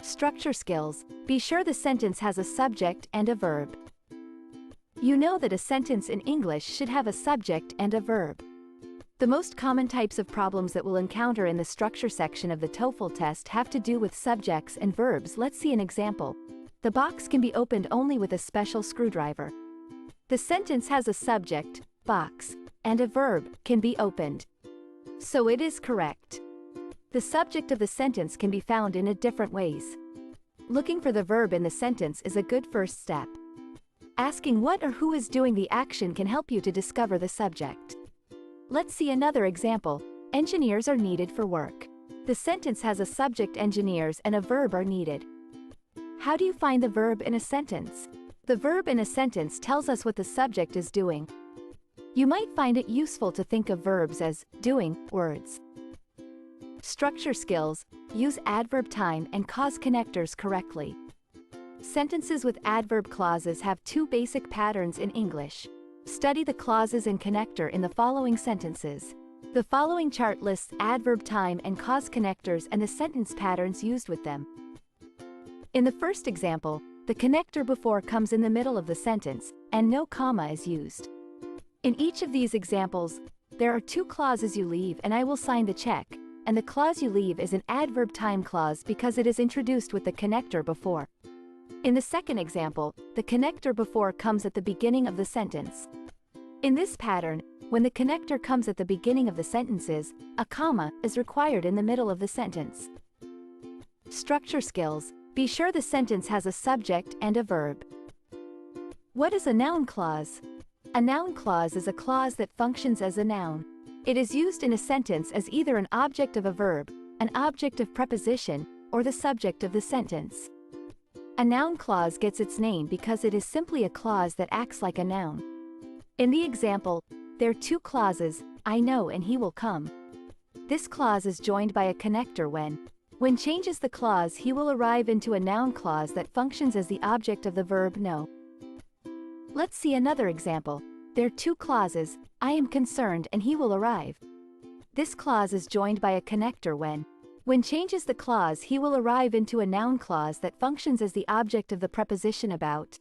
Structure skills. Be sure the sentence has a subject and a verb. You know that a sentence in English should have a subject and a verb. The most common types of problems that we'll encounter in the structure section of the Toefl test have to do with subjects and verbs. Let's see an example. The box can be opened only with a special screwdriver. The sentence has a subject, box, and a verb, can be opened. So it is correct. The subject of the sentence can be found in different ways. Looking for the verb in the sentence is a good first step. Asking what or who is doing the action can help you to discover the subject. Let's see another example. Engineers are needed for work. The sentence has a subject, engineers, and a verb, are needed. How do you find the verb in a sentence? The verb in a sentence tells us what the subject is doing. You might find it useful to think of verbs as doing words. Structure skills. Use adverb time and cause connectors correctly. Sentences with adverb clauses have two basic patterns in English. Study the clauses and connector in the following sentences. The following chart lists adverb time and cause connectors and the sentence patterns used with them. In the first example, the connector before comes in the middle of the sentence, and no comma is used. In each of these examples, there are two clauses you leave and I will sign the check, and the clause you leave is an adverb time clause because it is introduced with the connector before. In the second example, the connector before comes at the beginning of the sentence. In this pattern, when the connector comes at the beginning of the sentences, a comma is required in the middle of the sentence. Structure skills. Be sure the sentence has a subject and a verb. What is a noun clause? A noun clause is a clause that functions as a noun. It is used in a sentence as either an object of a verb, an object of preposition, or the subject of the sentence. A noun clause gets its name because it is simply a clause that acts like a noun. In the example, there are two clauses, I know and he will come. This clause is joined by a connector when changes the clause he will arrive into a noun clause that functions as the object of the verb know. Let's see another example. There are two clauses, I am concerned and he will arrive. This clause is joined by a connector when changes the clause he will arrive into a noun clause that functions as the object of the preposition about.